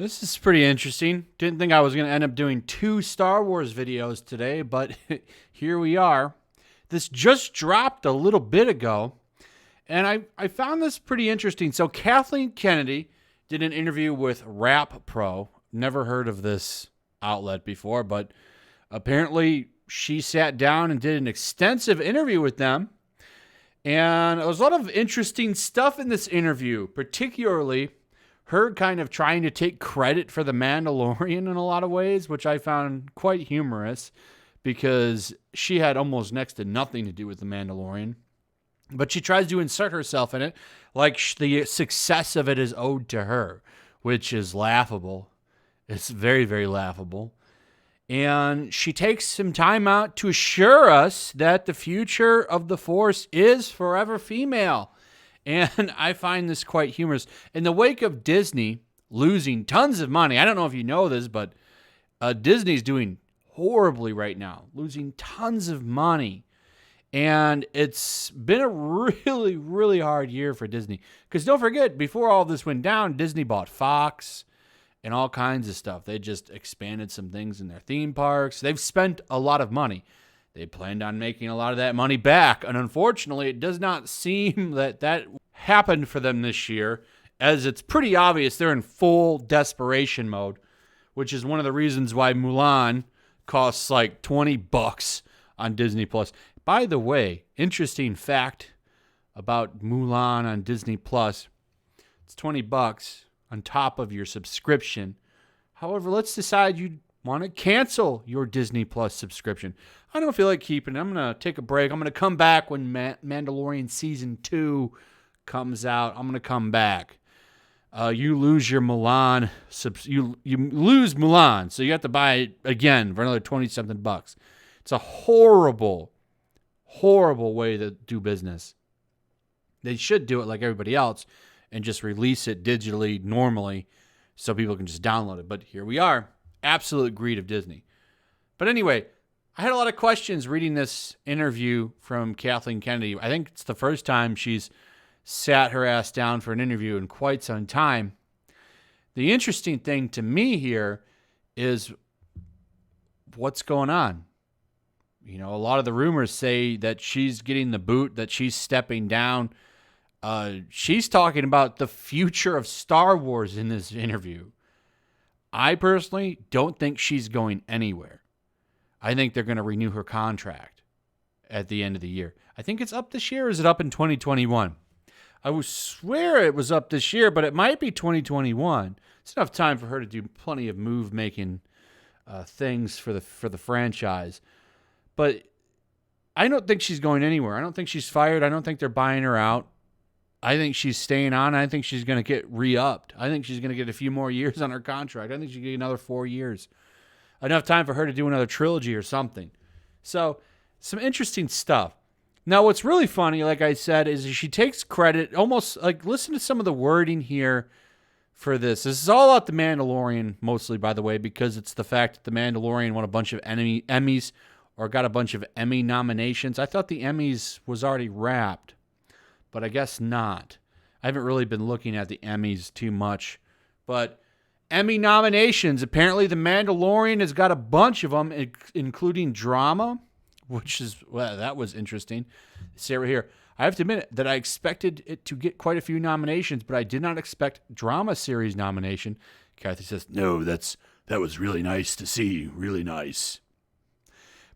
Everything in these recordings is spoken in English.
This is pretty interesting. Didn't think I was going to end up doing 2 Star Wars videos today, but here we are. This just dropped a little bit ago, and I found this pretty interesting. So Kathleen Kennedy did an interview with Rap Pro. Never heard of this outlet before, but apparently she sat down and did an extensive interview with them. And there was a lot of interesting stuff in this interview, particularly her kind of trying to take credit for The Mandalorian in a lot of ways, which I found quite humorous because she had almost next to nothing to do with The Mandalorian. But she tries to insert herself in it like the success of it is owed to her, which is laughable. It's very, very laughable. And she takes some time out to assure us that the future of the Force is forever female. And I find this quite humorous. In the wake of Disney losing tons of money, I don't know if you know this, but Disney's doing horribly right now, losing tons of money. And it's been a really, really hard year for Disney. Because don't forget, before all this went down, Disney bought Fox and all kinds of stuff. They just expanded some things in their theme parks. They've spent a lot of money. They planned on making a lot of that money back. And unfortunately, it does not seem that happened for them this year, as it's pretty obvious they're in full desperation mode, which is one of the reasons why Mulan costs like $20 on Disney Plus. By the way, interesting fact about Mulan on Disney Plus, it's $20 on top of your subscription. However, let's decide you want to cancel your Disney Plus subscription. I don't feel like keeping it. I'm going to take a break. I'm going to come back when Mandalorian Season 2 comes out. I'm going to come back. You lose your Mulan. You lose Mulan, so you have to buy it again for another 20-something bucks. It's a horrible, horrible way to do business. They should do it like everybody else and just release it digitally normally so people can just download it. But here we are. Absolute greed of Disney. But anyway, I had a lot of questions reading this interview from Kathleen Kennedy. I think it's the first time she's sat her ass down for an interview in quite some time. The interesting thing to me here is what's going on. You know, a lot of the rumors say that she's getting the boot, that she's stepping down. She's talking about the future of Star Wars in this interview. I personally don't think she's going anywhere. I think they're going to renew her contract at the end of the year. I think it's up this year, or is it up in 2021? I would swear it was up this year, but it might be 2021. It's enough time for her to do plenty of move-making things for the franchise. But I don't think she's going anywhere. I don't think she's fired. I don't think they're buying her out. I think she's staying on. I think she's going to get re-upped. I think she's going to get a few more years on her contract. I think she'll get another 4 years. Enough time for her to do another trilogy or something. So, some interesting stuff. Now, what's really funny, like I said, is she takes credit, almost like, listen to some of the wording here for this. This is all about The Mandalorian, mostly, by the way, because it's the fact that The Mandalorian won a bunch of Emmys or got a bunch of Emmy nominations. I thought the Emmys was already wrapped, but I guess not. I haven't really been looking at the Emmys too much, but Emmy nominations. Apparently, The Mandalorian has got a bunch of them, including drama, which is, well, that was interesting. See right here. I have to admit that I expected it to get quite a few nominations, but I did not expect drama series nomination. Kathy says, no, that was really nice to see. Really nice.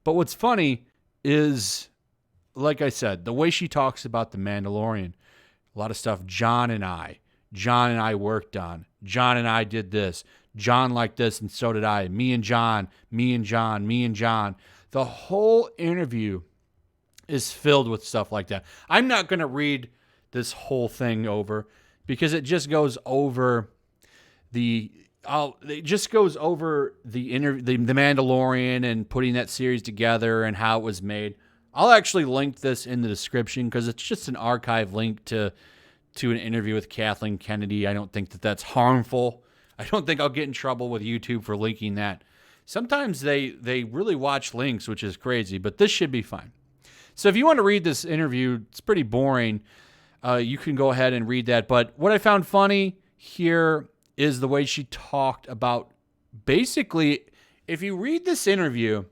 But what's funny is, like I said, the way she talks about The Mandalorian, a lot of stuff John and I worked on. John and I did this. John liked this, and so did I. Me and John. The whole interview is filled with stuff like that. I'm not going to read this whole thing over because it just goes over the Mandalorian and putting that series together and how it was made. I'll actually link this in the description because it's just an archive link to an interview with Kathleen Kennedy. I don't think that that's harmful. I don't think I'll get in trouble with YouTube for linking that. Sometimes they really watch links, which is crazy, but this should be fine. So if you want to read this interview, it's pretty boring. You can go ahead and read that. But what I found funny here is the way she talked about, basically, if you read this interview,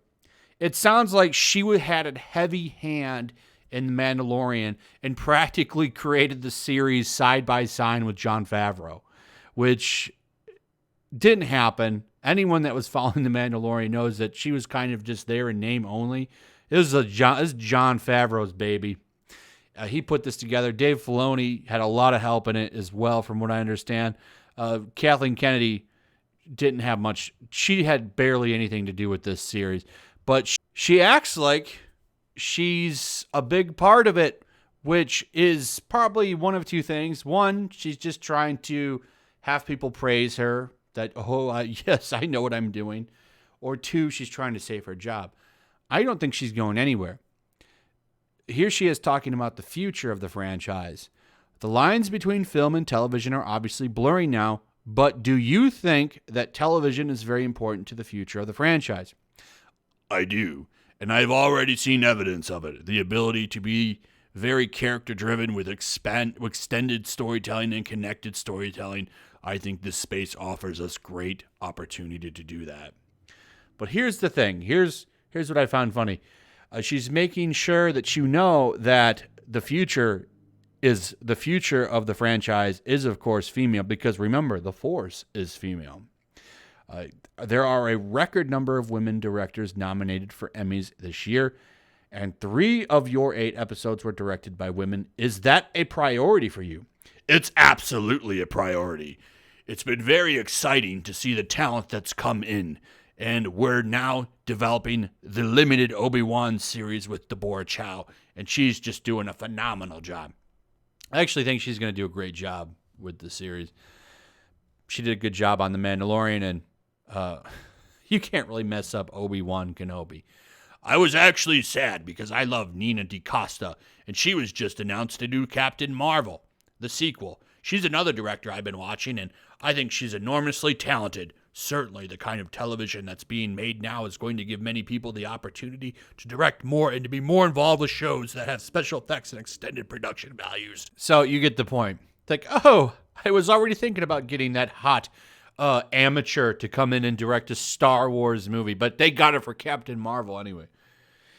it sounds like she had a heavy hand in The Mandalorian and practically created the series side by side with Jon Favreau, which didn't happen. Anyone that was following The Mandalorian knows that she was kind of just there in name only. This is Jon Favreau's baby. He put this together. Dave Filoni had a lot of help in it as well, from what I understand. Kathleen Kennedy didn't have much. She had barely anything to do with this series. But she acts like she's a big part of it, which is probably one of two things. One, she's just trying to have people praise her, that, yes, I know what I'm doing. Or two, she's trying to save her job. I don't think she's going anywhere. Here she is talking about the future of the franchise. The lines between film and television are obviously blurring now, but do you think that television is very important to the future of the franchise? I do, and I've already seen evidence of it. The ability to be very character-driven with extended storytelling and connected storytelling. I think this space offers us great opportunity to do that. But here's the thing. Here's what I found funny. She's making sure that you know that the future of the franchise is, of course, female, because remember, the Force is female. There are a record number of women directors nominated for Emmys this year, and 3 of your 8 episodes were directed by women. Is that a priority for you? It's absolutely a priority. It's been very exciting to see the talent that's come in. And we're now developing the limited Obi-Wan series with Deborah Chow, and she's just doing a phenomenal job. I actually think she's going to do a great job with the series. She did a good job on The Mandalorian, and you can't really mess up Obi-Wan Kenobi. I was actually sad because I love Nina DaCosta, and she was just announced to do Captain Marvel, the sequel. She's another director I've been watching, and I think she's enormously talented. Certainly, the kind of television that's being made now is going to give many people the opportunity to direct more and to be more involved with shows that have special effects and extended production values. So you get the point. It's like, oh, I was already thinking about getting that hot amateur to come in and direct a Star Wars movie, but they got it for Captain Marvel anyway.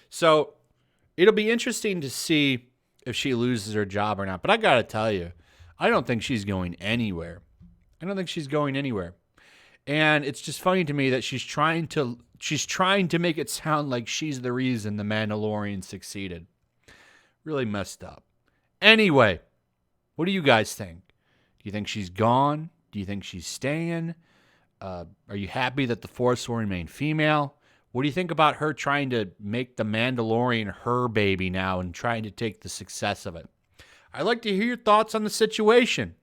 So it'll be interesting to see if she loses her job or not. But I got to tell you, I don't think she's going anywhere. And it's just funny to me that she's trying to make it sound like she's the reason The Mandalorian succeeded. Really messed up. Anyway, what do you guys think? Do you think she's gone? Do you think she's staying? Are you happy that the Force will remain female? What do you think about her trying to make The Mandalorian her baby now and trying to take the success of it? I'd like to hear your thoughts on the situation.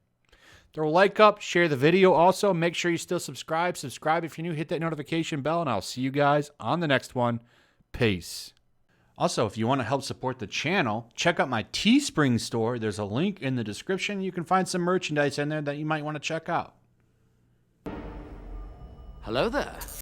Throw a like up, share the video. Also, make sure you still subscribe. Subscribe if you're new. Hit that notification bell, and I'll see you guys on the next one. Peace. Also, if you want to help support the channel, check out my Teespring store. There's a link in the description. You can find some merchandise in there that you might want to check out. Hello there.